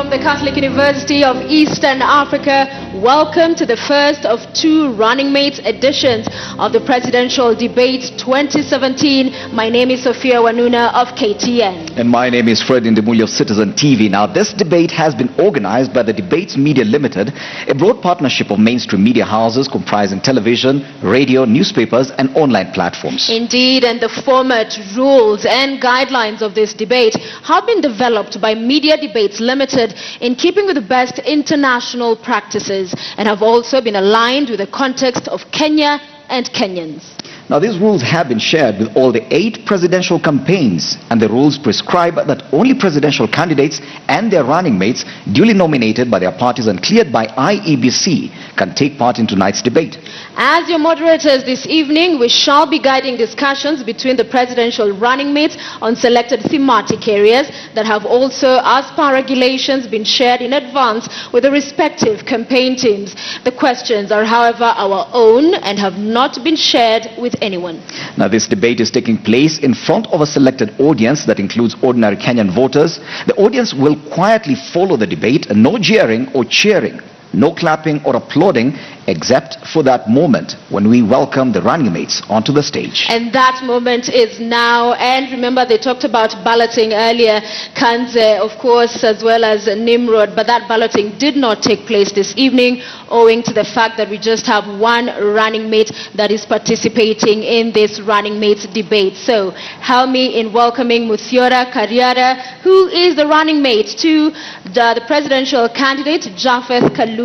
from the Catholic University of Eastern Africa. Welcome to the first of two running mates editions of the Presidential Debate 2017. My name is Sophia Wanuna of KTN. And my name is Fred Indemuli of Citizen TV. Now, this debate has been organized by the Debates Media Limited, a broad partnership of mainstream media houses comprising television, radio, newspapers, and online platforms. Indeed, and the format, rules, and guidelines of this debate have been developed by Media Debates Limited in keeping with the best international practices and have also been aligned with the context of Kenya and Kenyans. Now, these rules have been shared with all the 8 presidential campaigns, and the rules prescribe that only presidential candidates and their running mates duly nominated by their parties and cleared by IEBC can take part in tonight's debate. As your moderators this evening, we shall be guiding discussions between the presidential running mates on selected thematic areas that have also, as per regulations, been shared in advance with the respective campaign teams. The questions are, however, our own and have not been shared with anyone. Now, this debate is taking place in front of a selected audience that includes ordinary Kenyan voters. The audience will quietly follow the debate, and no jeering or cheering, no clapping or applauding, except for that moment when we welcome the running mates onto the stage. And that moment is now. And remember, they talked about balloting earlier, Kanze, of course, as well as Nimrod, but that balloting did not take place this evening owing to the fact that we just have one running mate that is participating in this running mates debate. So help me in welcoming Muthiora Kariara, who is the running mate to the presidential candidate Japeth Kavunga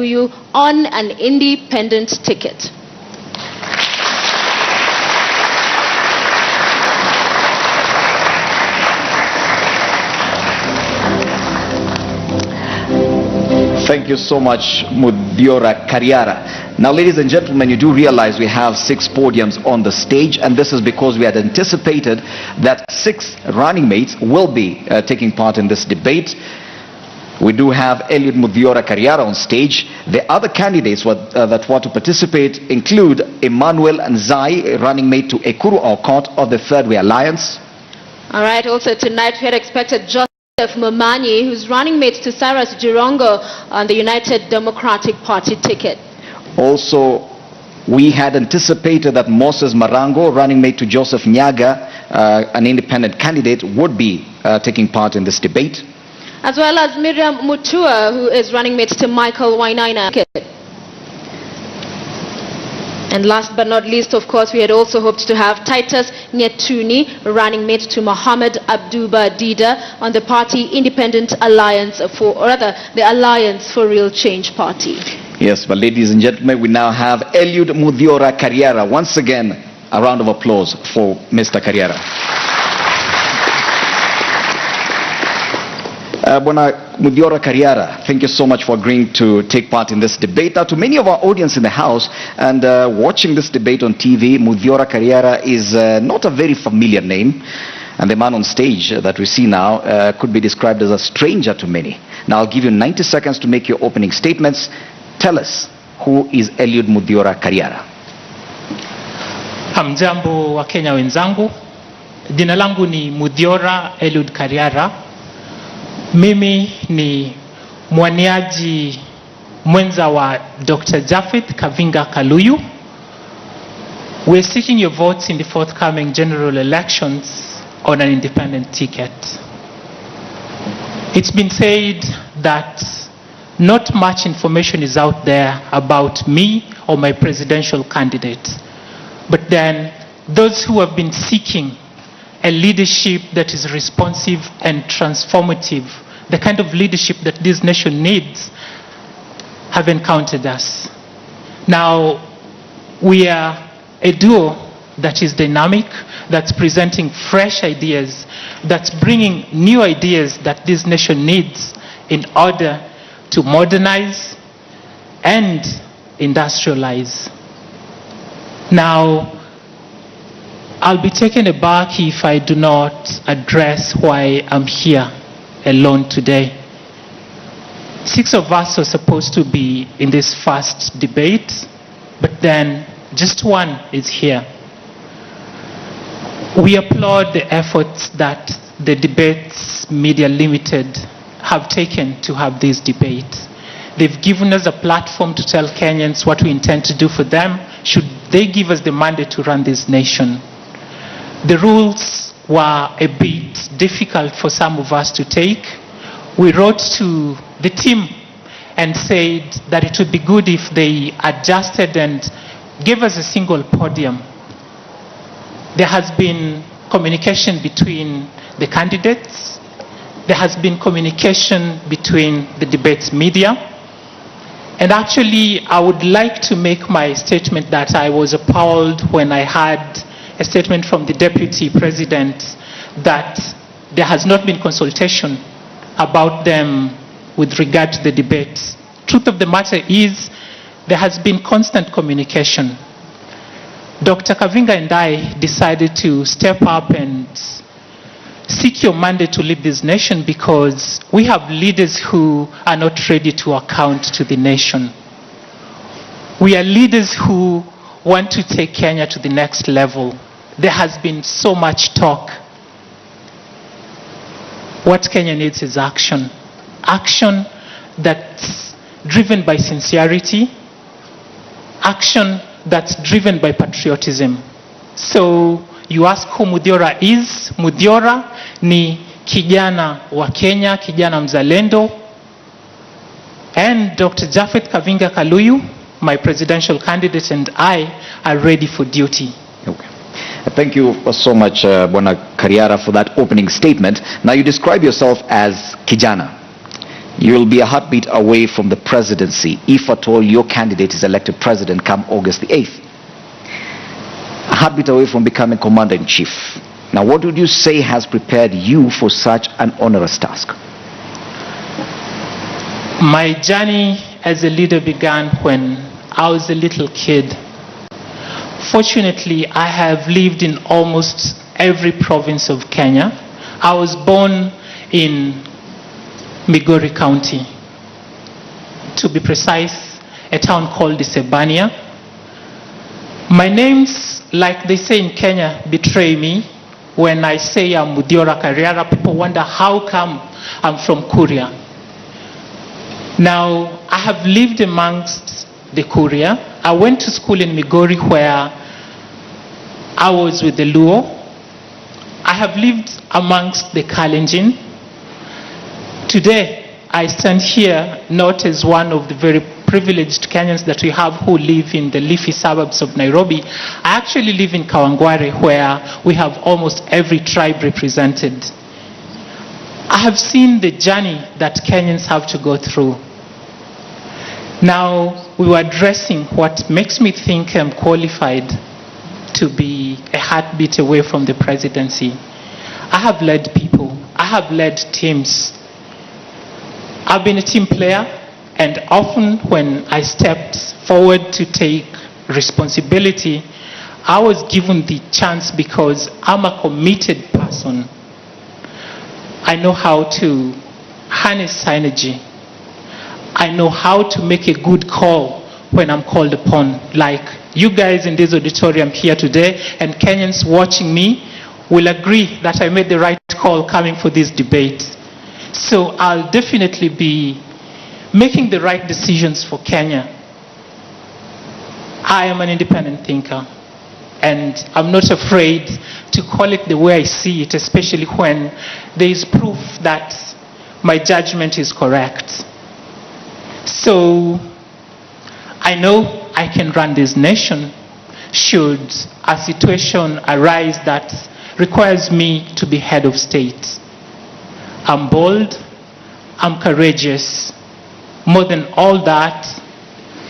on an independent ticket. Thank you so much, Muthiora Kariara. Now, ladies and gentlemen, you do realize we have 6 podiums on the stage, and this is because we had anticipated that 6 running mates will be taking part in this debate. We do have Muthiora Kariara on stage. The other candidates that want to participate include Emmanuel Nzai, running mate to Ekuru Aukot of the Third Way Alliance. All right, also tonight we had expected Joseph Momanyi, who's running mate to Cyrus Jirongo on the United Democratic Party ticket. Also, we had anticipated that Moses Marango, running mate to Joseph Nyaga, an independent candidate, would be taking part in this debate. As well as Miriam Mutua, who is running mate to Michael Wainaina. And last but not least, of course, we had also hoped to have Titus Nyetuni, running mate to Mohammed Abduba Dida on the party Independent Alliance for, or rather, the Alliance for Real Change Party. Yes, but ladies and gentlemen, we now have Muthiora Kariara. Once again, a round of applause for Mr. Kariara. Muthiora Kariara, thank you so much for agreeing to take part in this debate. Now, to many of our audience in the house and watching this debate on TV, Muthiora Kariara is not a very familiar name, and the man on stage that we see now could be described as a stranger to many. Now, I'll give you 90 seconds to make your opening statements. Tell us, who is Muthiora Kariara? Hamjambo wa Kenya wenzangu, jina langu ni Muthiora Kariara. Mimi ni mwaniaji mwenza wa Dr. Japeth Kavunga Kaluyu. We're seeking your votes in the forthcoming general elections on an independent ticket. It's been said that not much information is out there about me or my presidential candidate. But then those who have been seeking a leadership that is responsive and transformative, the kind of leadership that this nation needs, have encountered us. Now, we are a duo that is dynamic, that's presenting fresh ideas, that's bringing new ideas that this nation needs in order to modernize and industrialize. Now, I'll be taken aback if I do not address why I'm here alone today. 6 of us are supposed to be in this first debate, but then just one is here. We applaud the efforts that the Debates Media Limited have taken to have this debate. They've given us a platform to tell Kenyans what we intend to do for them, should they give us the mandate to run this nation. The rules were a bit difficult for some of us to take. We wrote to the team and said that it would be good if they adjusted and gave us a single podium. There has been communication between the candidates. There has been communication between the debates media. And actually, I would like to make my statement that I was appalled when I had a statement from the Deputy President that there has not been consultation about them with regard to the debates. Truth of the matter is, there has been constant communication. Dr. Kavunga and I decided to step up and seek your mandate to lead this nation because we have leaders who are not ready to account to the nation. We are leaders who want to take Kenya to the next level. There has been so much talk. What Kenya needs is action. Action that's driven by sincerity. Action that's driven by patriotism. So you ask who Muthiora is. Muthiora ni kijana wa Kenya, kijana mzalendo. And Dr. Japeth Kavunga, my presidential candidate, and I are ready for duty. Okay. Thank you so much, Bwana Kariara, for that opening statement. Now, you describe yourself as kijana. You will be a heartbeat away from the presidency if at all your candidate is elected president come August the 8th. A heartbeat away from becoming commander-in-chief. Now, what would you say has prepared you for such an onerous task? My journey as a leader began when I was a little kid. Fortunately, I have lived in almost every province of Kenya. I was born in Migori County. To be precise, a town called Isebania. My names, like they say in Kenya, betray me. When I say I'm Muthiora Kariara, people wonder how come I'm from Kuria. Now, I have lived amongst the Kuria. I went to school in Migori where I was with the Luo. I have lived amongst the Kalenjin. Today, I stand here not as one of the very privileged Kenyans that we have who live in the leafy suburbs of Nairobi. I actually live in Kawangware, where we have almost every tribe represented. I have seen the journey that Kenyans have to go through. Now, we were addressing what makes me think I'm qualified to be a heartbeat away from the presidency. I have led people. I have led teams. I've been a team player, and often when I stepped forward to take responsibility, I was given the chance because I'm a committed person. I know how to harness synergy. I know how to make a good call when I'm called upon. Like you guys in this auditorium here today and Kenyans watching me will agree that I made the right call coming for this debate. So I'll definitely be making the right decisions for Kenya. I am an independent thinker, and I'm not afraid to call it the way I see it, especially when there is proof that my judgment is correct. So I know I can run this nation should a situation arise that requires me to be head of state. I'm bold, I'm courageous. More than all that,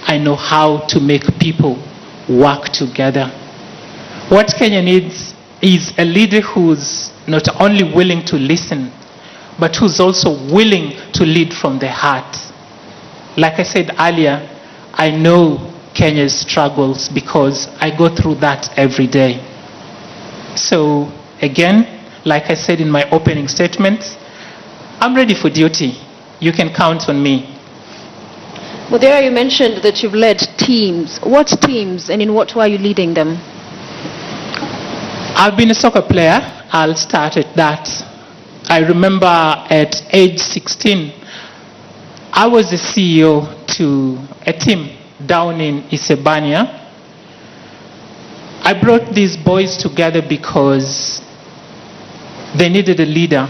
I know how to make people work together. What Kenya needs is a leader who's not only willing to listen, but who's also willing to lead from the heart. Like I said earlier, I know Kenya's struggles because I go through that every day. So again, like I said in my opening statement, I'm ready for duty. You can count on me. Well, there you mentioned that you've led teams. What teams and in what way are you leading them? I've been a soccer player. I'll start at that. I remember at age 16, I was the CEO to a team down in Isebania. I brought these boys together because they needed a leader.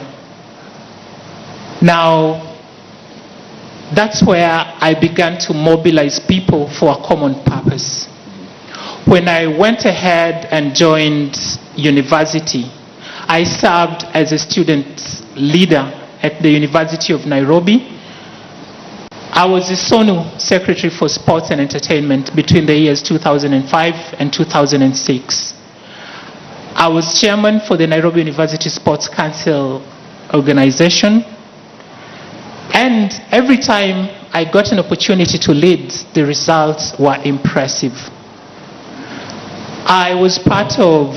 Now, that's where I began to mobilize people for a common purpose. When I went ahead and joined university, I served as a student leader at the University of Nairobi. I was the SONU Secretary for Sports and Entertainment between the years 2005 and 2006. I was chairman for the Nairobi University Sports Council organization. And every time I got an opportunity to lead, the results were impressive. I was part of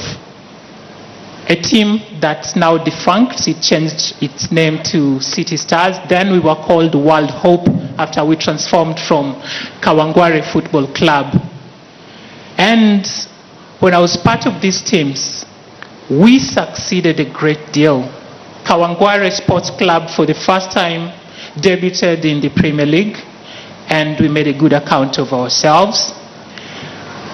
a team that's now defunct. It changed its name to City Stars. Then we were called World Hope after we transformed from Kawangware Football Club. And when I was part of these teams, we succeeded a great deal. Kawangware Sports Club for the first time debuted in the Premier League, and we made a good account of ourselves.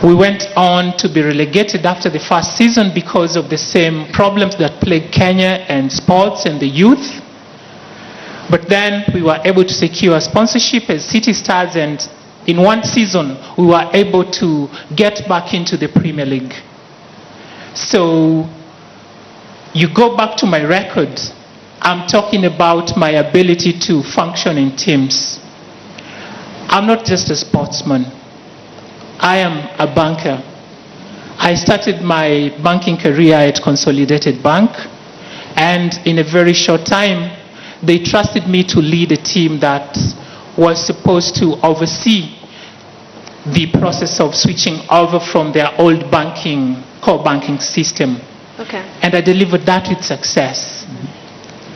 We went on to be relegated after the first season because of the same problems that plague Kenya and sports and the youth. But then we were able to secure sponsorship as City Stars, and in one season we were able to get back into the Premier League. So you go back to my record, I'm talking about my ability to function in teams. I'm not just a sportsman. I am a banker. I started my banking career at Consolidated Bank, and in a very short time, they trusted me to lead a team that was supposed to oversee the process of switching over from their old core banking system. Okay. And I delivered that with success.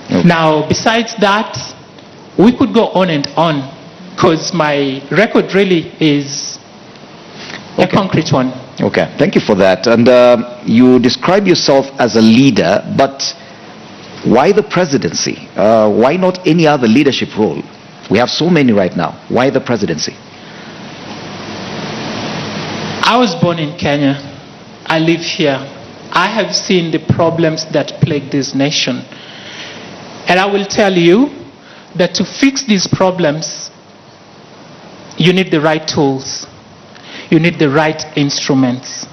Okay. Now, besides that, we could go on and on, because my record really is a concrete one. Okay, thank you for that. And you describe yourself as a leader, but why the presidency? Why not any other leadership role? We have so many right now. Why the presidency? I was born in Kenya. I live here. I have seen the problems that plague this nation. And I will tell you that to fix these problems, you need the right tools. You need the right instruments.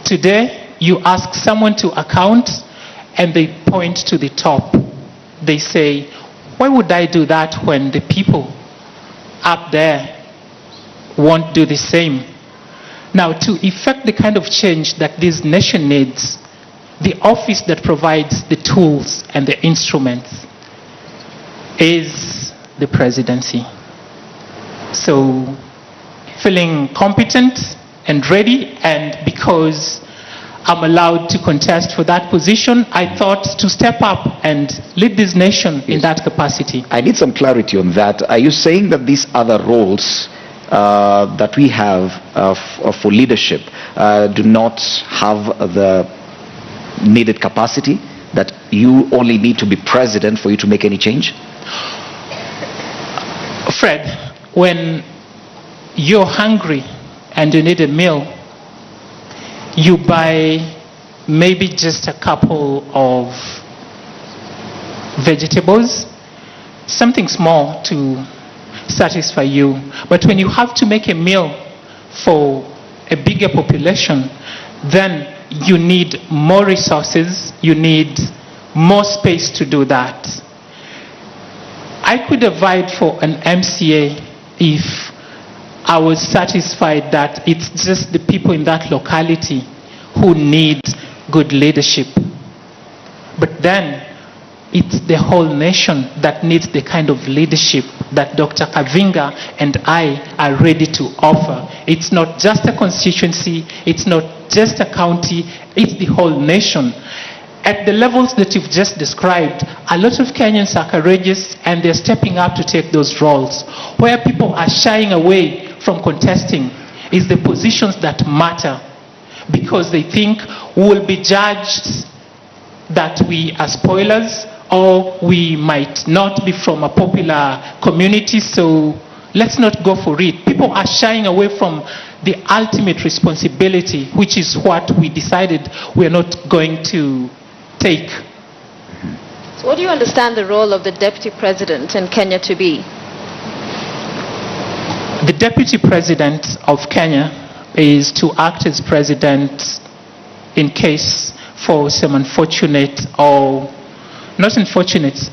Today, you ask someone to account and they point to the top. They say, why would I do that when the people up there won't do the same? Now, to effect the kind of change that this nation needs, the office that provides the tools and the instruments is the presidency. So, feeling competent and ready, and because I'm allowed to contest for that position, I thought to step up and lead this nation in that capacity. I need some clarity on that. Are you saying that these other roles that we have for leadership do not have the needed capacity, that you only need to be president for you to make any change? Fred, when you're hungry and you need a meal, you buy maybe just a couple of vegetables, something small to satisfy you. But when you have to make a meal for a bigger population, then you need more resources, you need more space to do that. I could have vied for an MCA if I was satisfied that it's just the people in that locality who need good leadership. But then it's the whole nation that needs the kind of leadership that Dr. Kavunga and I are ready to offer. It's not just a constituency, it's not just a county, it's the whole nation. At the levels that you've just described, a lot of Kenyans are courageous and they're stepping up to take those roles. Where people are shying away from contesting is the positions that matter, because they think we will be judged that we are spoilers, or we might not be from a popular community, so let's not go for it. People are shying away from the ultimate responsibility, which is what we decided we're not going to take. So what do you understand the role of the Deputy President in Kenya to be? The Deputy President of Kenya is to act as President in case for some unfortunate or not unfortunate,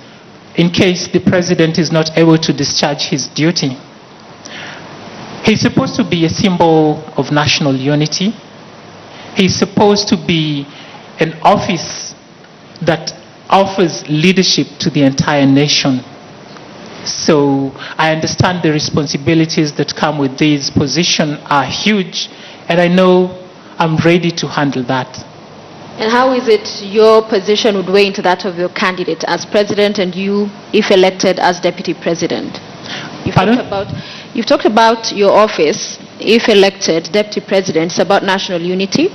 in case the President is not able to discharge his duty. He's supposed to be a symbol of national unity. He's supposed to be an office that offers leadership to the entire nation. So I understand the responsibilities that come with this position are huge, and I know I'm ready to handle that. And how is it your position would weigh into that of your candidate as president and you, if elected, as deputy president? You've talked about your office, if elected, deputy president. It's about national unity,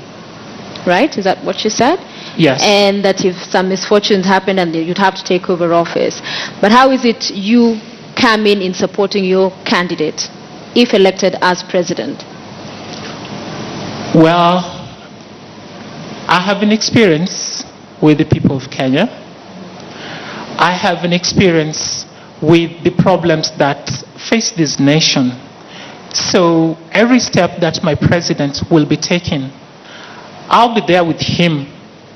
right? Is that what you said? Yes. And that if some misfortunes happen and you'd have to take over office. But how is it you come in supporting your candidate, if elected as president? Well, I have an experience with the people of Kenya. I have an experience with the problems that face this nation. So every step that my president will be taking, I'll be there with him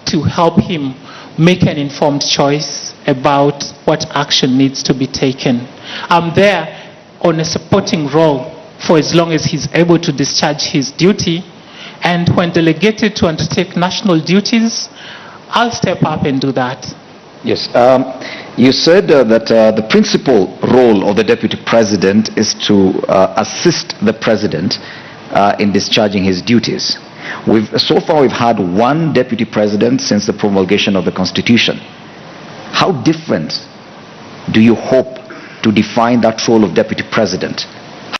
to help him make an informed choice about what action needs to be taken. I'm there on a supporting role for as long as he's able to discharge his duty. And when delegated to undertake national duties, I'll step up and do that. Yes. You said that the principal role of the Deputy President is to assist the President in discharging his duties. So far we've had one Deputy President since the promulgation of the Constitution. How different do you hope to define that role of Deputy President?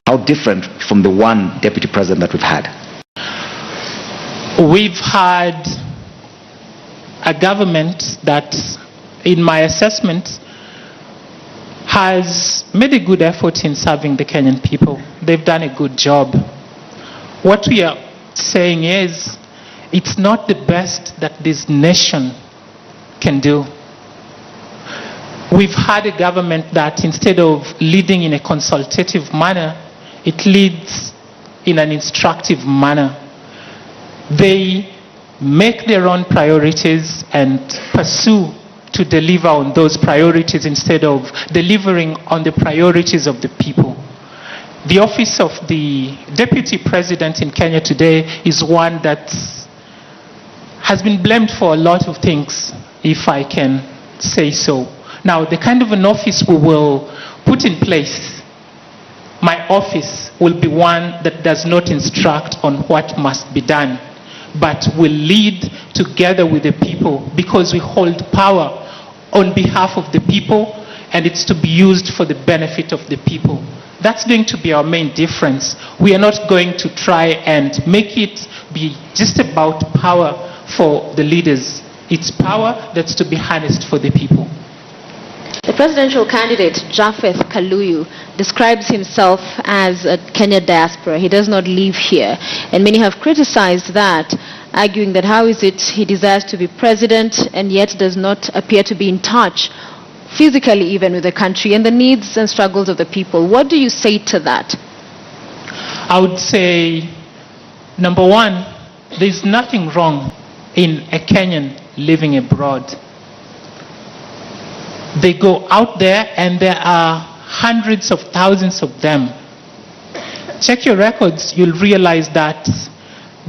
How different from the one Deputy President that we've had? We've had a government that, in my assessment, has made a good effort in serving the Kenyan people. They've done a good job. What we are saying is, it's not the best that this nation can do. We've had a government that, instead of leading in a consultative manner, it leads in an instructive manner. They make their own priorities and pursue to deliver on those priorities instead of delivering on the priorities of the people. The office of the Deputy President in Kenya today is one that has been blamed for a lot of things, if I can say so. Now, the kind of an office we will put in place, my office will be one that does not instruct on what must be done, but will lead together with the people, because we hold power on behalf of the people, and it's to be used for the benefit of the people. That's going to be our main difference. We are not going to try and make it be just about power for the leaders. It's power that's to be harnessed for the people. The presidential candidate, Japeth Kavunga, describes himself as a Kenya diaspora. He does not live here. And many have criticized that, arguing that how is it he desires to be president and yet does not appear to be in touch, physically even, with the country and the needs and struggles of the people. What do you say to that? I would say, number one, there's nothing wrong in a Kenyan living abroad. They go out there and there are hundreds of thousands of them. Check your records, you'll realize that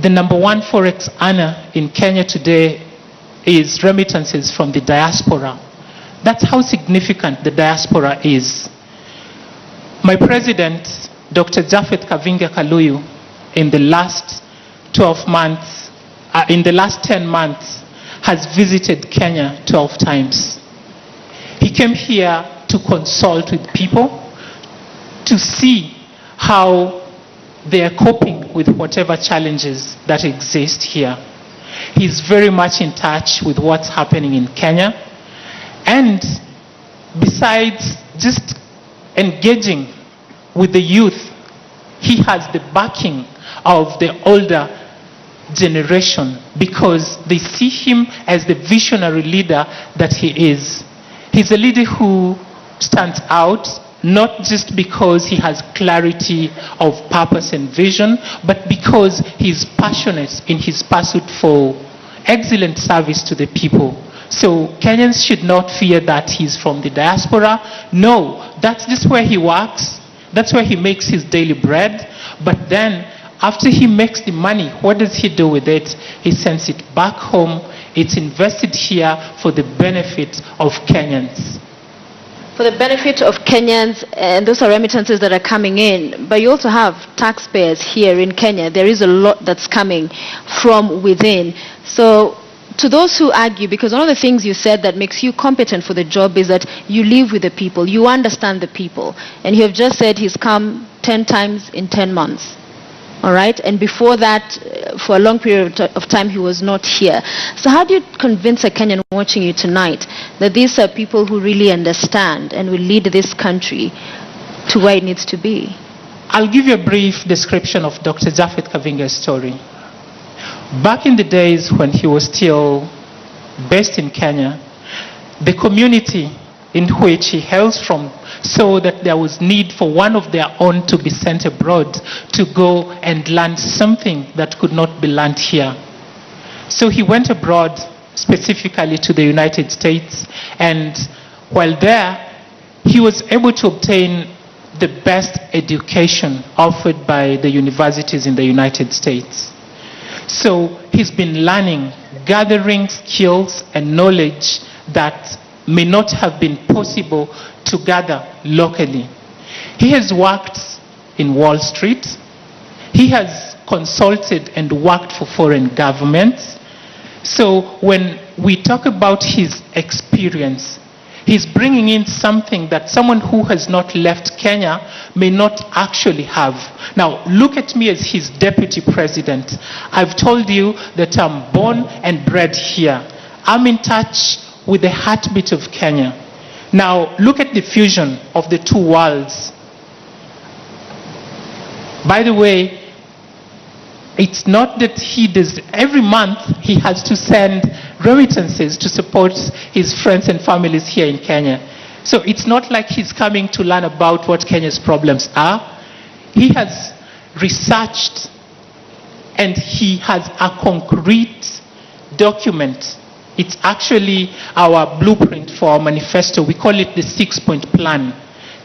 the number one forex earner in Kenya today is remittances from the diaspora. That's how significant the diaspora is. My president, Dr. Japeth Kavunga, in the last 12 months, in the last 10 months, has visited Kenya 12 times. He came here to consult with people, to see how they are coping with whatever challenges that exist here. He's very much in touch with what's happening in Kenya. And besides just engaging with the youth, he has the backing of the older generation because they see him as the visionary leader that he is. He's a leader who stands out not just because he has clarity of purpose and vision, but because he's passionate in his pursuit for excellent service to the people. So Kenyans should not fear that he's from the diaspora. No, that's just where he works. That's where he makes his daily bread. But then, after he makes the money, what does he do with it? He sends it back home. It's invested here for the benefit of Kenyans. For the benefit of Kenyans, and those are remittances that are coming in, but you also have taxpayers here in Kenya. There is a lot that's coming from within. So to those who argue, because one of the things you said that makes you competent for the job is that you live with the people, you understand the people. And you have just said he's come 10 times in 10 months. All right? And before that, for a long period of time, he was not here. So how do you convince a Kenyan watching you tonight that these are people who really understand and will lead this country to where it needs to be? I'll give you a brief description of Dr. Japeth Kavunga's story. Back in the days when he was still based in Kenya, the community in which he hails from saw that there was need for one of their own to be sent abroad to go and learn something that could not be learned here. So he went abroad, specifically to the United States, and while there, he was able to obtain the best education offered by the universities in the United States. So he's been learning, gathering skills and knowledge that may not have been possible to gather locally. He has worked in Wall Street. He has consulted and worked for foreign governments. So when we talk about his experience, he's bringing in something that someone who has not left Kenya may not actually have. Now, look at me as his deputy president. I've told you that I'm born and bred here. I'm in touch with the heartbeat of Kenya. Now, look at the fusion of the two worlds. By the way, it's not that he does, every month he has to send remittances to support his friends and families here in Kenya. So it's not like he's coming to learn about what Kenya's problems are. He has researched and he has a concrete document. It's actually our blueprint for our manifesto. We call it the 6-point plan.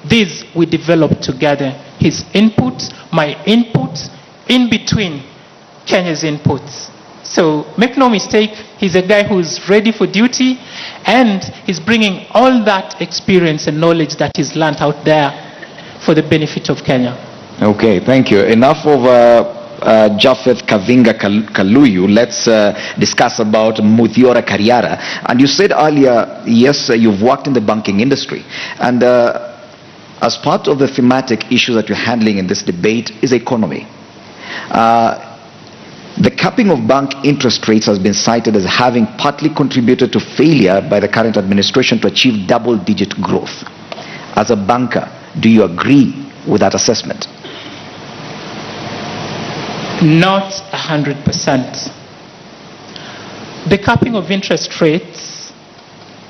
This we developed together. His input, my input, in between Kenya's inputs. So make no mistake, he's a guy who's ready for duty and he's bringing all that experience and knowledge that he's learned out there for the benefit of Kenya. Okay, thank you. Enough of Japeth Kavunga Kaluyu. Let's discuss about Muthiora Kariara. And you said earlier, yes, you've worked in the banking industry. And as part of the thematic issue that you're handling in this debate is economy. The capping of bank interest rates has been cited as having partly contributed to failure by the current administration to achieve double-digit growth. As a banker, do you agree with that assessment? Not 100%. The capping of interest rates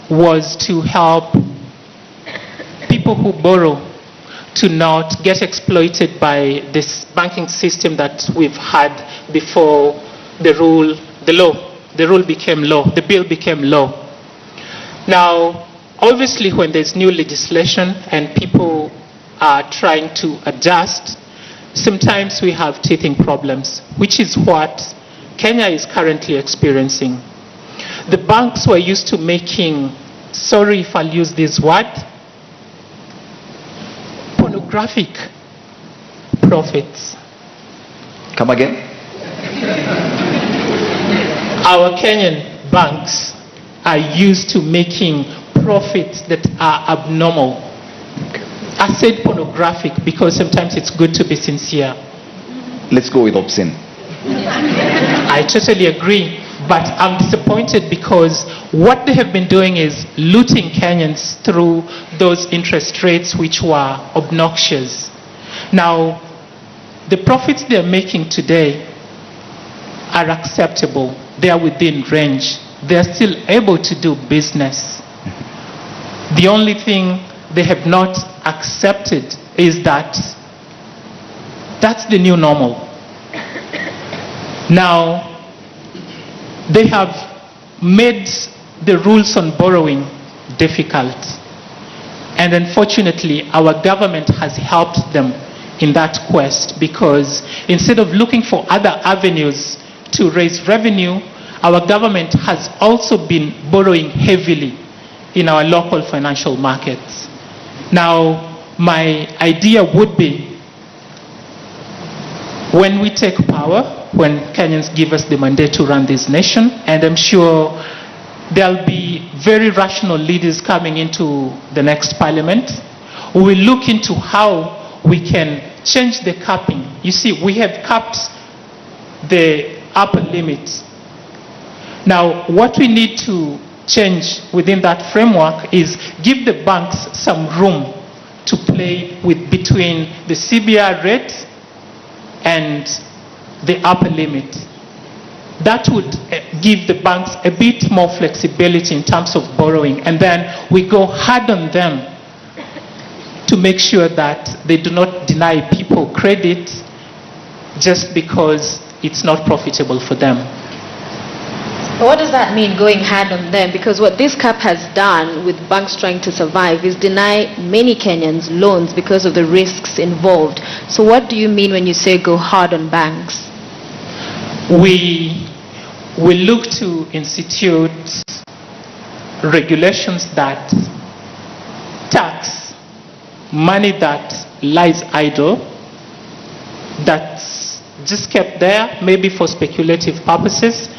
was to help people who borrow to not get exploited by this banking system that we've had before the bill became law. Now, obviously when there's new legislation and people are trying to adjust, sometimes we have teething problems, which is what Kenya is currently experiencing. The banks were used to making, sorry if I'll use this word, pornographic profits. Come again? Our Kenyan banks are used to making profits that are abnormal. I said pornographic because sometimes it's good to be sincere. Let's go with obscene. I totally agree, but I'm disappointed because what they have been doing is looting Kenyans through those interest rates which were obnoxious. Now, the profits they are making today are acceptable. They are within range. They are still able to do business. The only thing they have not accepted is that that's the new normal. Now, they have made the rules on borrowing difficult. And unfortunately, our government has helped them in that quest, because instead of looking for other avenues to raise revenue, our government has also been borrowing heavily in our local financial markets. Now, my idea would be, when we take power, when Kenyans give us the mandate to run this nation, and I'm sure there'll be very rational leaders coming into the next parliament, we will look into how we can change the capping. You see, we have capped the upper limit. Now, what we need to change within that framework is give the banks some room to play with between the CBR rate and the upper limit. That would give the banks a bit more flexibility in terms of borrowing, and then we go hard on them to make sure that they do not deny people credit just because it's not profitable for them. But what does that mean, going hard on them? Because what this cap has done with banks trying to survive is deny many Kenyans loans because of the risks involved. So what do you mean when you say go hard on banks? We will look to institute regulations that tax money that lies idle, that's just kept there, maybe for speculative purposes.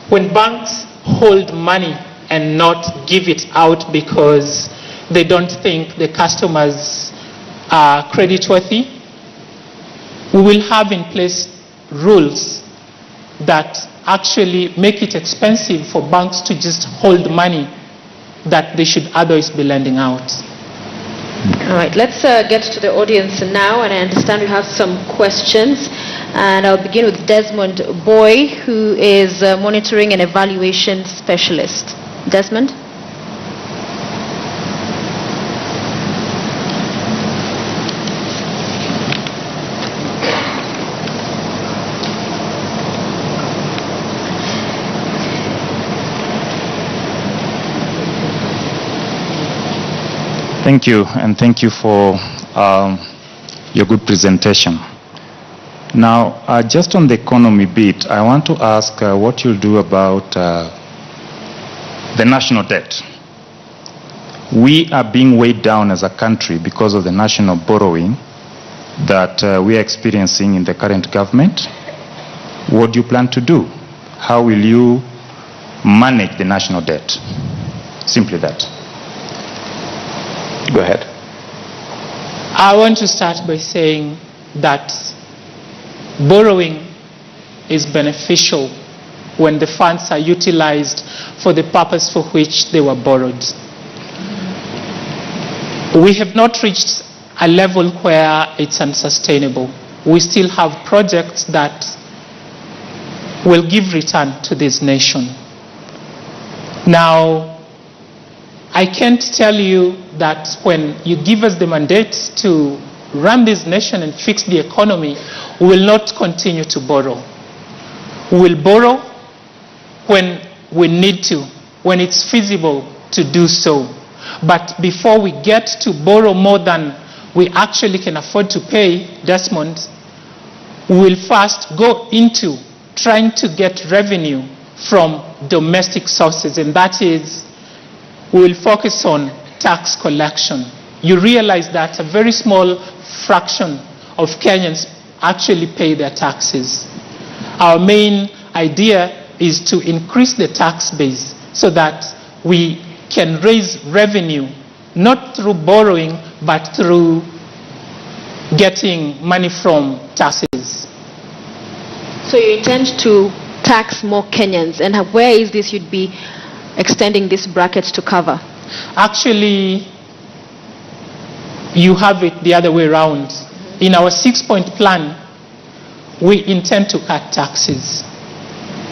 When banks hold money and not give it out because they don't think the customers are creditworthy, we will have in place rules that actually make it expensive for banks to just hold money that they should otherwise be lending out. All right, let's get to the audience now, and I understand we have some questions. And I'll begin with Desmond Boy, who is monitoring and evaluation specialist. Desmond? Thank you, and thank you for your good presentation. Now, just on the economy bit, I want to ask what you'll do about the national debt. We are being weighed down as a country because of the national borrowing that we are experiencing in the current government. What do you plan to do? How will you manage the national debt? Simply that. Go ahead. I want to start by saying that borrowing is beneficial when the funds are utilized for the purpose for which they were borrowed. We have not reached a level where it's unsustainable. We still have projects that will give return to this nation. Now, I can't tell you that when you give us the mandate to run this nation and fix the economy, we will not continue to borrow. We will borrow when we need to, when it's feasible to do so. But before we get to borrow more than we actually can afford to pay, Desmond, we will first go into trying to get revenue from domestic sources, and that is, we will focus on tax collection. You realize that a very small fraction of Kenyans actually pay their taxes. Our main idea is to increase the tax base so that we can raise revenue, not through borrowing, but through getting money from taxes. So you intend to tax more Kenyans, and where is this you'd be extending these brackets to cover? Actually, you have it the other way around. In our 6-point plan, we intend to cut taxes.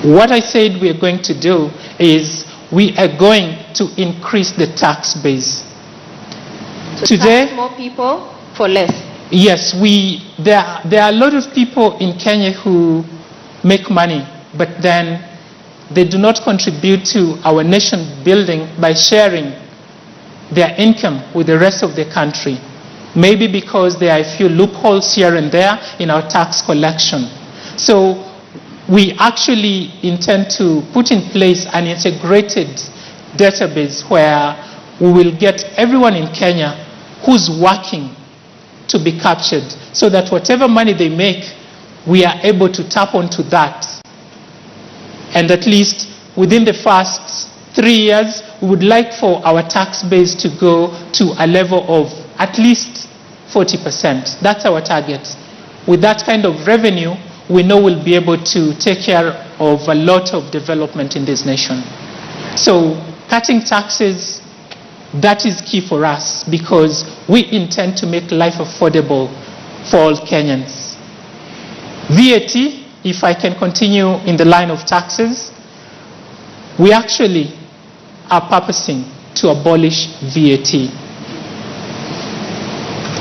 What I said we are going to do is we are going to increase the tax base. Today, tax more people for less. Yes, there are a lot of people in Kenya who make money, but then they do not contribute to our nation building by sharing their income with the rest of the country. Maybe because there are a few loopholes here and there in our tax collection. So we actually intend to put in place an integrated database where we will get everyone in Kenya who's working to be captured, so that whatever money they make, we are able to tap onto that. And at least within the first 3 years, we would like for our tax base to go to a level of at least 40%. That's our target. With that kind of revenue, we know we'll be able to take care of a lot of development in this nation. So cutting taxes, that is key for us, because we intend to make life affordable for all Kenyans. VAT, if I can continue in the line of taxes, we actually are purposing to abolish VAT.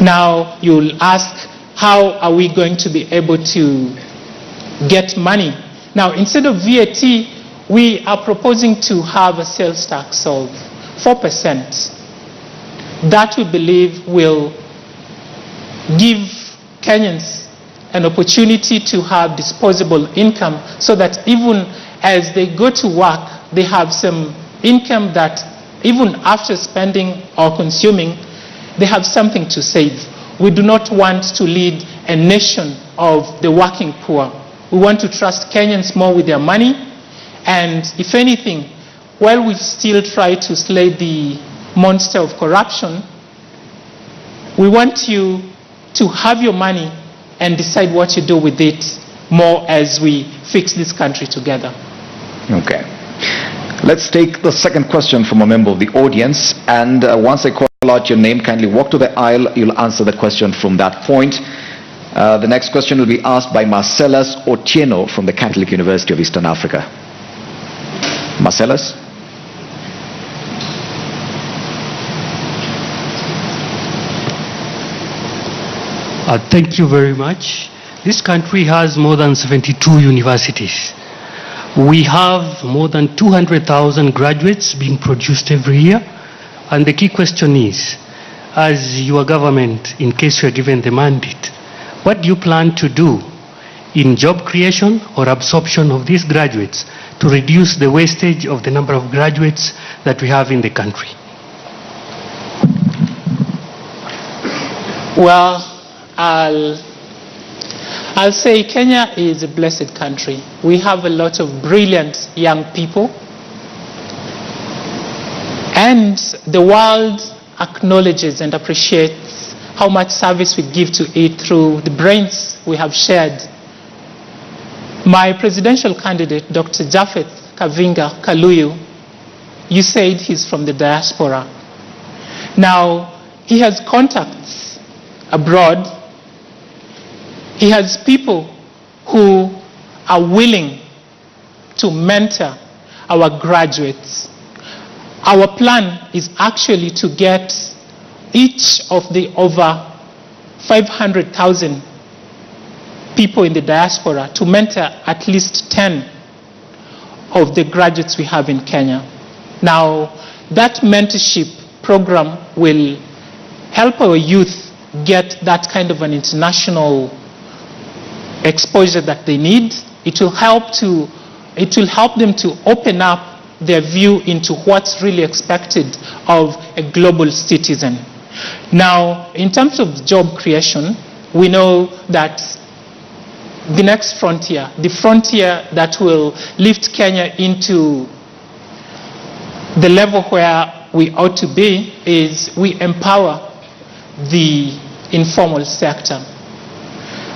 Now, you'll ask, how are we going to be able to get money? Now, instead of VAT, we are proposing to have a sales tax of 4%. That we believe will give Kenyans an opportunity to have disposable income, so that even as they go to work, they have some income that even after spending or consuming, they have something to save. We do not want to lead a nation of the working poor. We want to trust Kenyans more with their money, and if anything, while we still try to slay the monster of corruption, we want you to have your money and decide what you do with it more as we fix this country together. Okay. Let's take the second question from a member of the audience, and once I call out your name, kindly walk to the aisle. You'll answer the question from that point. The next question will be asked by Marcellus Otieno from the Catholic University of Eastern Africa. Marcellus? Thank you very much. This country has more than 72 universities. We have more than 200,000 graduates being produced every year. And the key question is, as your government, in case you are given the mandate, what do you plan to do in job creation or absorption of these graduates to reduce the wastage of the number of graduates that we have in the country? Well, I'll say Kenya is a blessed country. We have a lot of brilliant young people, and the world acknowledges and appreciates how much service we give to it through the brains we have shared. My presidential candidate, Dr. Japeth Kavunga Kaluyu, you said he's from the diaspora. Now, he has contacts abroad. He has people who are willing to mentor our graduates. Our plan is actually to get each of the over 500,000 people in the diaspora to mentor at least 10 of the graduates we have in Kenya. Now, that mentorship program will help our youth get that kind of an international exposure that they need. It will help them to open up their view into what's really expected of a global citizen. Now, in terms of job creation, we know that the next frontier, the frontier that will lift Kenya into the level where we ought to be, is we empower the informal sector.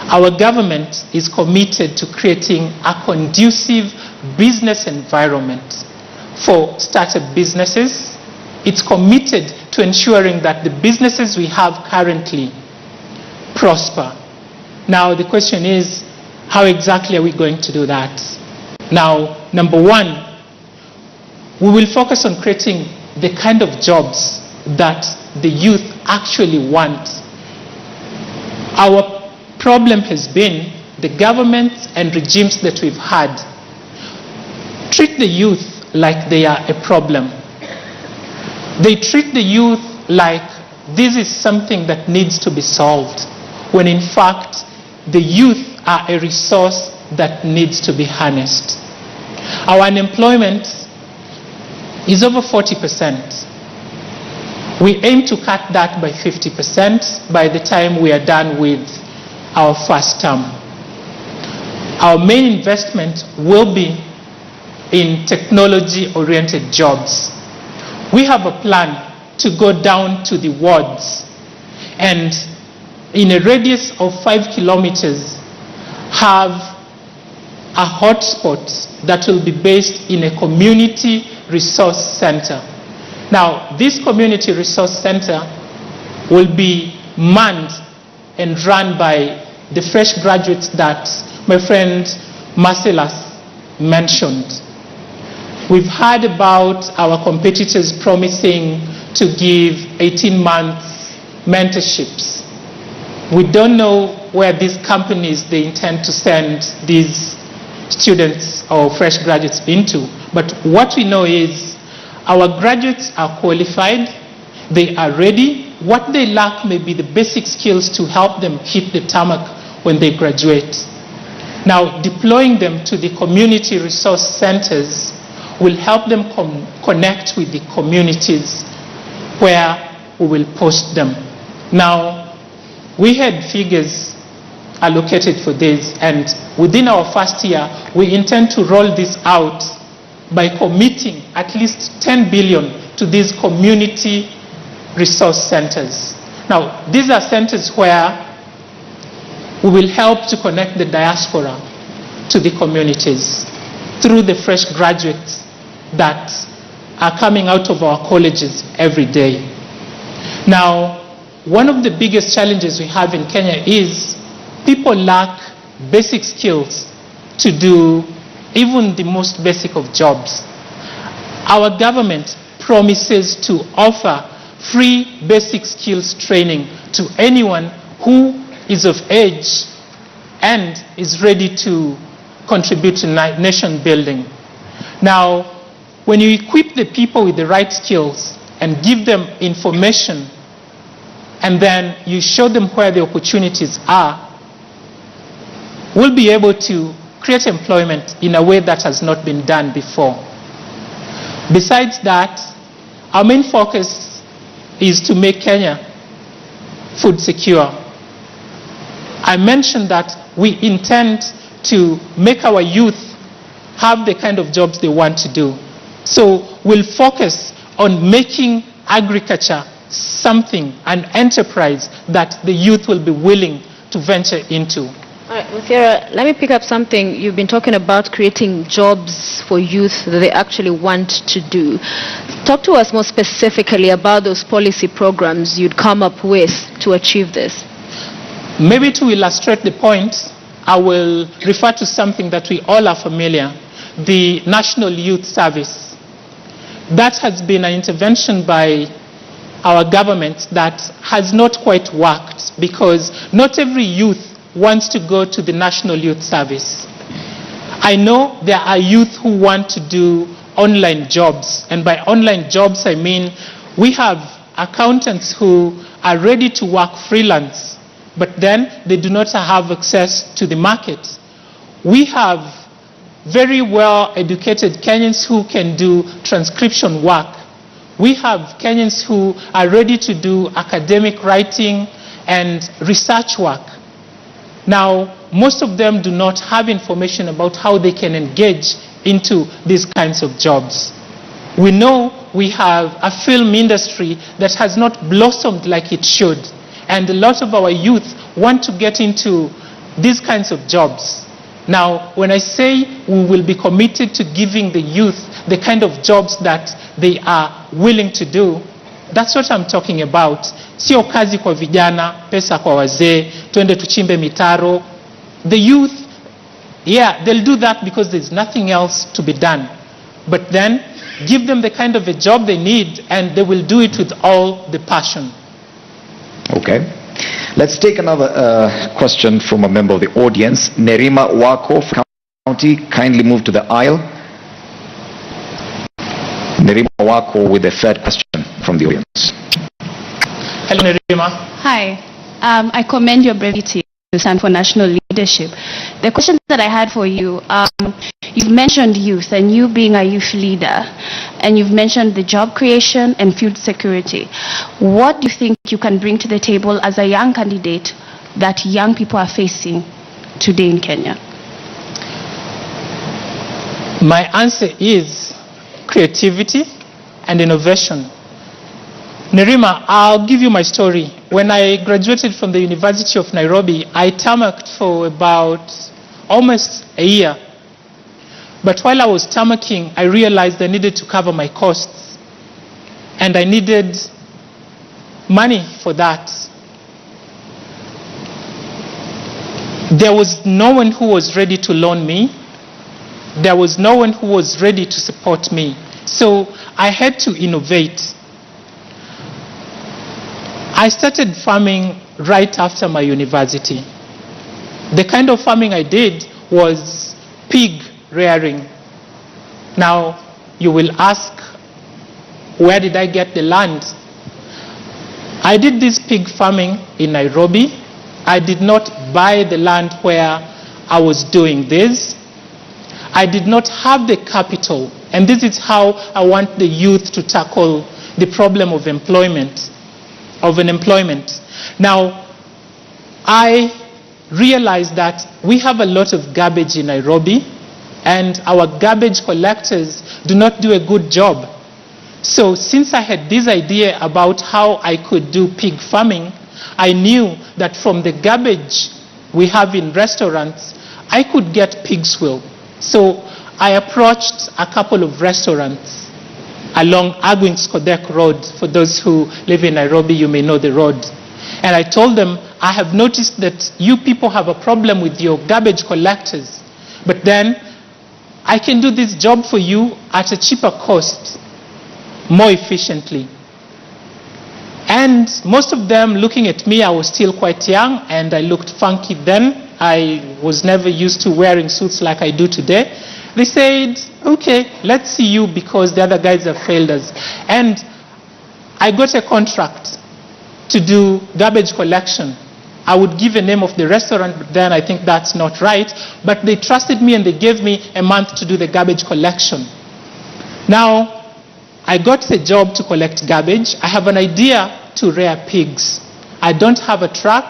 Our government is committed to creating a conducive business environment for startup businesses. It's committed to ensuring that the businesses we have currently prosper. Now, the question is, how exactly are we going to do that? Now, number one, we will focus on creating the kind of jobs that the youth actually want. Our problem has been the governments and regimes that we've had treat the youth like they are a problem. They treat the youth like this is something that needs to be solved, when in fact the youth are a resource that needs to be harnessed. Our unemployment is over 40%. We aim to cut that by 50% by the time we are done with our first term. Our main investment will be in technology-oriented jobs. We have a plan to go down to the wards and in a radius of 5 kilometers have a hotspot that will be based in a community resource center. Now, this community resource center will be manned and run by the fresh graduates that my friend Marcellus mentioned. We've heard about our competitors promising to give 18 months mentorships. We don't know where these companies they intend to send these students or fresh graduates into, but what we know is our graduates are qualified, they are ready. What they lack may be the basic skills to help them hit the tarmac when they graduate. Now, deploying them to the community resource centers will help them connect with the communities where we will post them. Now, we had figures allocated for this, and within our first year, we intend to roll this out by committing at least 10 billion to these community resource centers. Now, these are centers where we will help to connect the diaspora to the communities through the fresh graduates that are coming out of our colleges every day. Now, one of the biggest challenges we have in Kenya is people lack basic skills to do even the most basic of jobs. Our government promises to offer free basic skills training to anyone who is of age and is ready to contribute to nation building. Now, when you equip the people with the right skills and give them information, and then you show them where the opportunities are, we'll be able to create employment in a way that has not been done before. Besides that, our main focus is to make Kenya food secure. I mentioned that we intend to make our youth have the kind of jobs they want to do. So we'll focus on making agriculture something, an enterprise that the youth will be willing to venture into. All right, Muthiora, let me pick up something. You've been talking about creating jobs for youth that they actually want to do. Talk to us more specifically about those policy programs you'd come up with to achieve this. Maybe to illustrate the point, I will refer to something that we all are familiar, the National Youth Service. That has been an intervention by our government that has not quite worked because not every youth wants to go to the National Youth Service. I know there are youth who want to do online jobs, and by online jobs I mean we have accountants who are ready to work freelance, but then they do not have access to the market. We have very well educated Kenyans who can do transcription work. We have Kenyans who are ready to do academic writing and research work. Now, most of them do not have information about how they can engage into these kinds of jobs. We know we have a film industry that has not blossomed like it should, and a lot of our youth want to get into these kinds of jobs. Now, when I say we will be committed to giving the youth the kind of jobs that they are willing to do. That's what I'm talking about. Sio kazi kwa vijana, pesa kwa wazee, tuende tuchimbe mitaro. The youth, yeah, they'll do that because there's nothing else to be done. But then, give them the kind of a job they need and they will do it with all the passion. Okay. Let's take another question from a member of the audience. Nerima Wako from County, kindly move to the aisle. Nerima Wako with the third question from the audience. Hello, Nerima. Hi. I commend your brevity to stand for national leadership. The question that I had for you, you've mentioned youth and you being a youth leader, and you've mentioned the job creation and food security. What do you think you can bring to the table as a young candidate that young people are facing today in Kenya? My answer is creativity and innovation. Nerima, I'll give you my story. When I graduated from the University of Nairobi, I tarmacked for about almost a year. But while I was tarmacking, I realized I needed to cover my costs. And I needed money for that. There was no one who was ready to loan me. There was no one who was ready to support me. So I had to innovate. I started farming right after my university. The kind of farming I did was pig rearing. Now, you will ask, where did I get the land? I did this pig farming in Nairobi. I did not buy the land where I was doing this. I did not have the capital. And this is how I want the youth to tackle the problem of unemployment. Now, I realized that we have a lot of garbage in Nairobi, and our garbage collectors do not do a good job. So since I had this idea about how I could do pig farming, I knew that from the garbage we have in restaurants, I could get pig's will. So I approached a couple of restaurants along Agwings-Kodek Road. For those who live in Nairobi, you may know the road. And I told them, I have noticed that you people have a problem with your garbage collectors. But then, I can do this job for you at a cheaper cost, more efficiently. And most of them looking at me, I was still quite young and I looked funky then. I was never used to wearing suits like I do today. They said, okay, let's see you because the other guys have failed us. And I got a contract to do garbage collection. I would give a name of the restaurant, but then I think that's not right. But they trusted me and they gave me a month to do the garbage collection. Now, I got the job to collect garbage. I have an idea to rear pigs. I don't have a truck.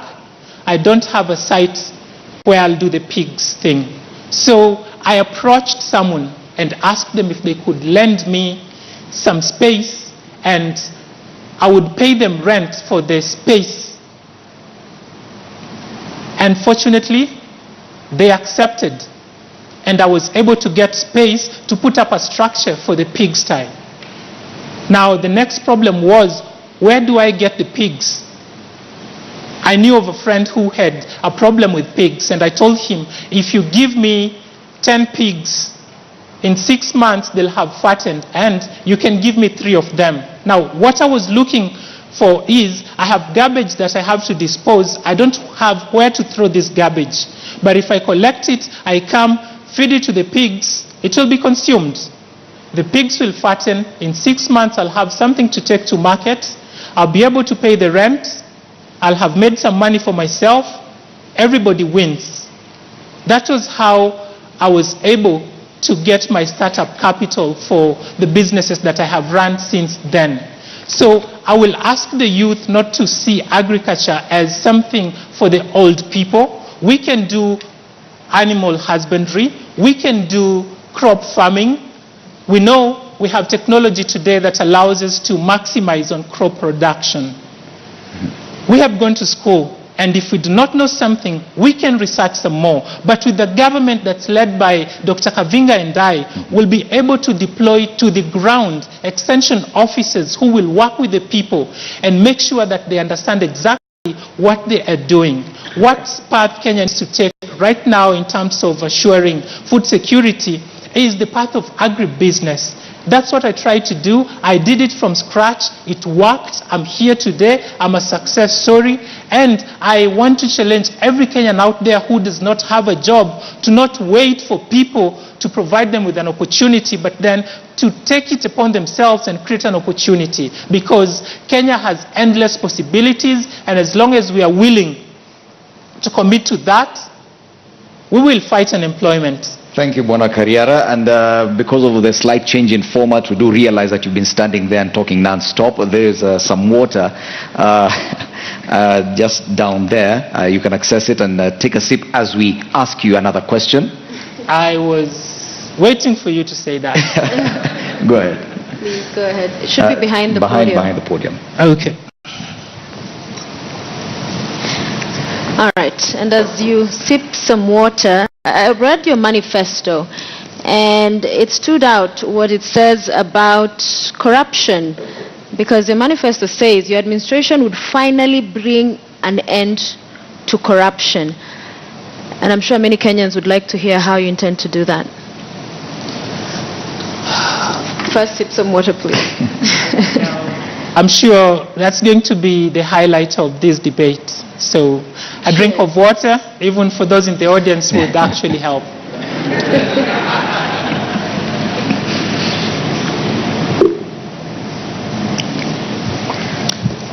I don't have a site where I'll do the pigs thing. So I approached someone and asked them if they could lend me some space and I would pay them rent for the space. And fortunately, they accepted. And I was able to get space to put up a structure for the pigsty. Now, the next problem was, where do I get the pigs? I knew of a friend who had a problem with pigs, and I told him, if you give me 10 pigs, in 6 months they'll have fattened, and you can give me 3 of them. Now, what I was looking for is, I have garbage that I have to dispose. I don't have where to throw this garbage. But if I collect it, I come, feed it to the pigs, it will be consumed. The pigs will fatten. In 6 months, I'll have something to take to market. I'll be able to pay the rent. I'll have made some money for myself. Everybody wins. That was how I was able to get my startup capital for the businesses that I have run since then. So I will ask the youth not to see agriculture as something for the old people. We can do animal husbandry. We can do crop farming. We know we have technology today that allows us to maximize on crop production. We have gone to school. And if we do not know something, we can research some more. But with the government that's led by Dr. Kavunga and I, we'll be able to deploy to the ground extension officers who will work with the people and make sure that they understand exactly what they are doing. What path Kenyans to take right now in terms of assuring food security is the path of agribusiness. That's what I tried to do. I did it from scratch. It worked. I'm here today. I'm a success story. And I want to challenge every Kenyan out there who does not have a job to not wait for people to provide them with an opportunity, but then to take it upon themselves and create an opportunity. Because Kenya has endless possibilities, and as long as we are willing to commit to that, we will fight unemployment. Thank you, Bwana Kariara. And because of the slight change in format, we do realize that you've been standing there and talking non-stop. There is some water just down there. You can access it and take a sip as we ask you another question. I was waiting for you to say that. Go ahead. Please go ahead. It should be behind the podium. Behind the podium. Okay. All right. And as you sip some water, I read your manifesto, and it stood out what it says about corruption, because your manifesto says your administration would finally bring an end to corruption. And I'm sure many Kenyans would like to hear how you intend to do that. First, sip some water, please. I'm sure that's going to be the highlight of this debate. So a drink of water, even for those in the audience, would actually help.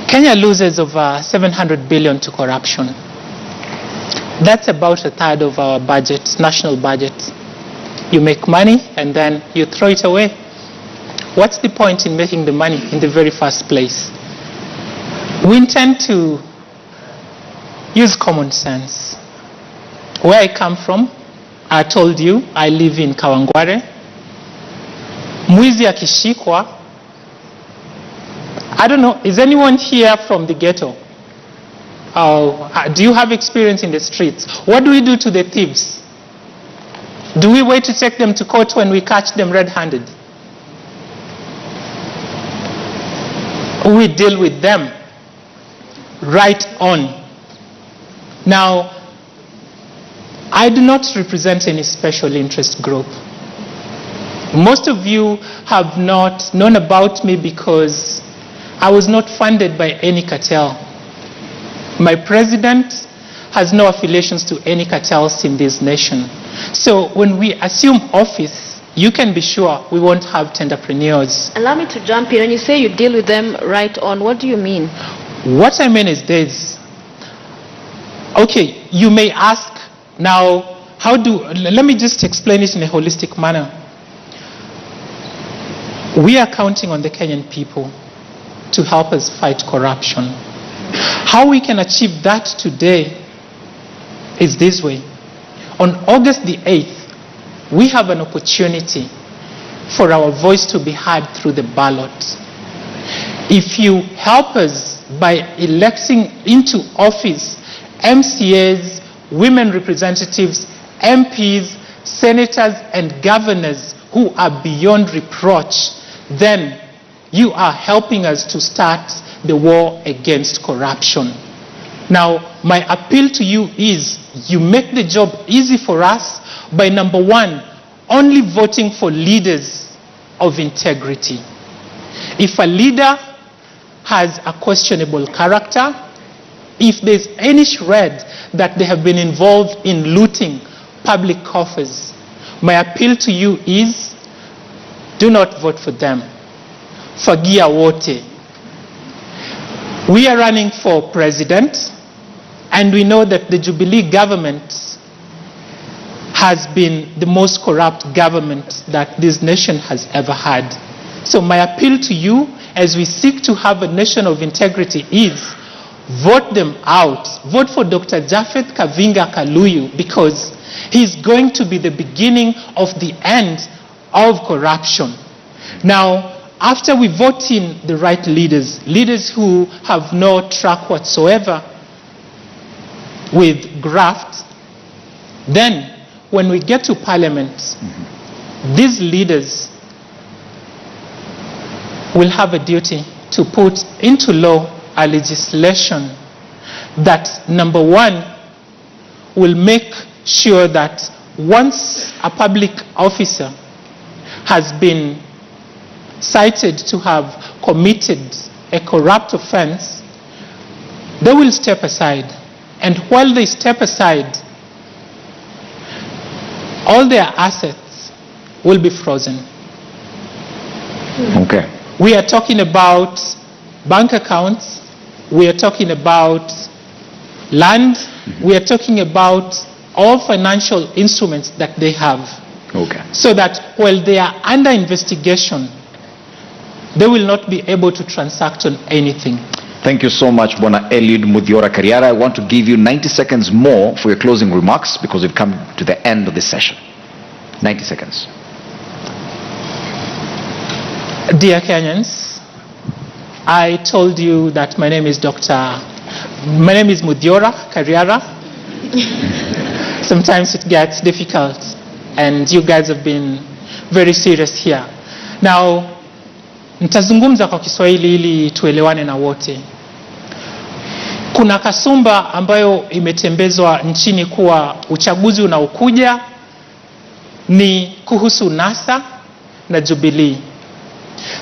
Kenya loses over 700 billion to corruption. That's about a third of our budget, national budget. You make money and then you throw it away. What's the point in making the money in the very first place? We intend to use common sense. Where I come from, I told you, I live in Kawangware. Mwizi akishikwa, I don't know, is anyone here from the ghetto? Do you have experience in the streets? What do we do to the thieves? Do we wait to take them to court when we catch them red-handed? We deal with them right on. Now, I do not represent any special interest group. Most of you have not known about me because I was not funded by any cartel. My president has no affiliations to any cartels in this nation. So when we assume office, you can be sure we won't have tenderpreneurs. Allow me to jump in. When you say you deal with them right on, what do you mean? What I mean is this. Okay, you may ask now, let me just explain it in a holistic manner. We are counting on the Kenyan people to help us fight corruption. How we can achieve that today is this way. On August the 8th, we have an opportunity for our voice to be heard through the ballot. If you help us by electing into office MCAs, women representatives, MPs, senators, and governors who are beyond reproach, then you are helping us to start the war against corruption. Now, my appeal to you is you make the job easy for us by, number one, only voting for leaders of integrity. If a leader has a questionable character, if there's any shred that they have been involved in looting public coffers, my appeal to you is do not vote for them. Fagia wote. We are running for president, and we know that the Jubilee government has been the most corrupt government that this nation has ever had. So my appeal to you as we seek to have a nation of integrity is vote them out. Vote for Dr. Japeth Kavunga because he's going to be the beginning of the end of corruption. Now, after we vote in the right leaders, leaders who have no track whatsoever, with graft, then when we get to Parliament, these leaders will have a duty to put into law a legislation that, number one, will make sure that once a public officer has been cited to have committed a corrupt offense, they will step aside. And while they step aside, all their assets will be frozen. Okay. We are talking about bank accounts, we are talking about land, we are talking about all financial instruments that they have. Okay. So that while they are under investigation, they will not be able to transact on anything. Thank you so much, Bwana Eliud Muthiora Kariara. I want to give you 90 seconds more for your closing remarks because we've come to the end of this session. 90 seconds. Dear Kenyans, I told you that my name is Muthiora Kariara. Sometimes it gets difficult, and you guys have been very serious here. Now, nitazungumza kwa Kiswahili ili tuelewane na wote. Kuna kasumba ambayo imetembezwa nchini kuwa uchaguzi unaokuja ni kuhusu NASA na Jubilee.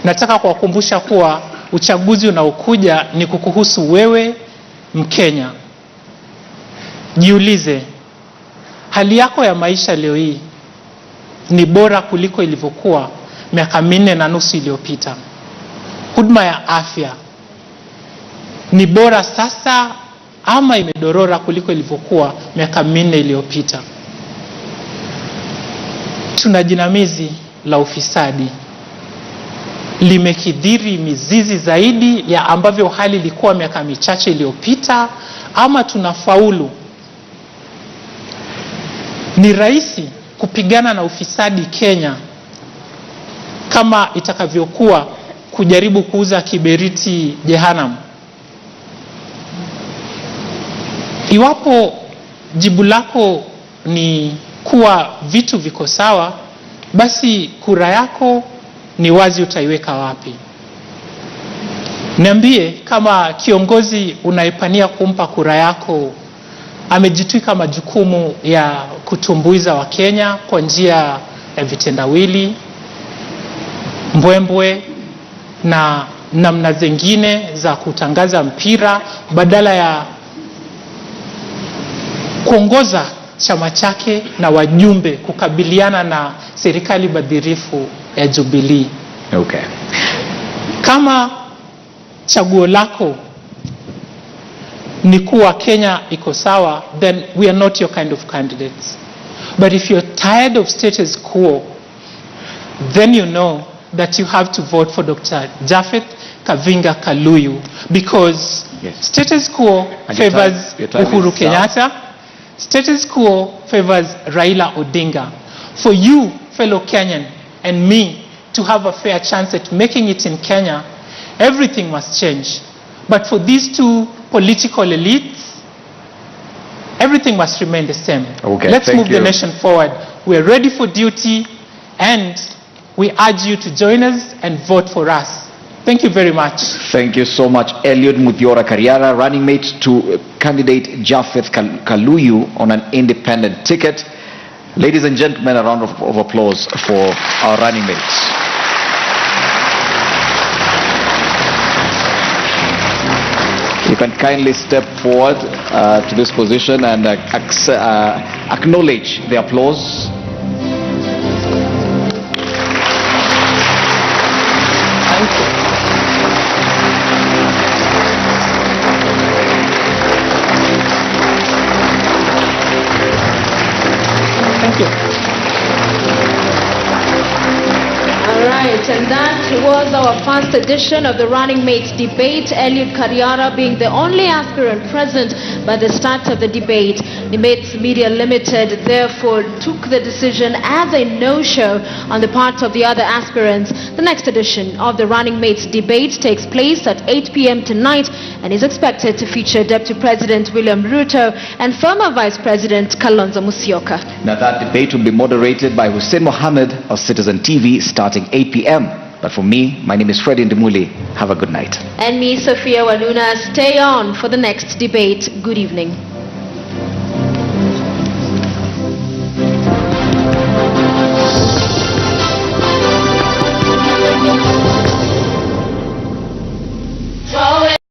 Nataka kuwakumbusha kuwa uchaguzi unaokuja ni kukuhusu wewe, Mkenya. Jiulize, hali yako ya maisha leo hii ni bora kuliko ilivyokuwa miaka 4.5 iliyopita? Huduma ya afya ni bora sasa ama imedorora kuliko ilivyokuwa miaka 4 iliyopita? Tuna jinamizi la ufisadi limekidhiri mizizi zaidi ya ambavyo hali ilikuwa miaka michache iliyopita, ama tunafaulu? Ni rahisi kupigana na ufisadi Kenya kama itakavyokuwa kujaribu kuuza kiberiti Jehanamu? Iwapo jibu lako ni kuwa vitu viko sawa, basi kura yako ni wazi utaiweka wapi. Niambie kama kiongozi unaipania kumpa kura yako amejitwika majukumu ya kutumbuiza Wakenya kwa njia ya vitendawili, mbwembwe na namna zingine za kutangaza mpira badala ya kuongoza chama chake na wajumbe kukabiliana na serikali badhirifu ya Jubilee. Okay. Kama chaguo lako ni kuwa Kenya iko sawa, then we are not your kind of candidates. But if you're tired of status quo, then you know that you have to vote for Dr. Japeth Kavunga because yes, status quo favors Uhuru Kenyatta, status quo favors Raila Odinga. For you, fellow Kenyan, and me to have a fair chance at making it in Kenya, everything must change. But for these two political elites, everything must remain the same. Okay, let's move the nation forward. We're ready for duty, and we urge you to join us and vote for us. Thank you very much. Thank you so much, Eliud Muthiora Kariara, running mate to candidate Japeth Kavunga on an independent ticket. Ladies and gentlemen, a round of applause for our running mates. You can kindly step forward to this position and acknowledge the applause. Thank you. Thank you. All right, and that was our first edition of the Running Mates debate. Eliud Kariara being the only aspirant present by the start of the debate. The Mates Media Limited therefore took the decision as a no-show on the part of the other aspirants. The next edition of the Running Mates debate takes place at 8 p.m. tonight and is expected to feature Deputy President William Ruto and former Vice President Kalonzo Musyoka. Now that debate will be moderated by Hussein Mohammed of Citizen TV starting 8 p.m. But for me, my name is Freddie Ndimuli. Have a good night. And me, Sophia Waluna. Stay on for the next debate. Good evening.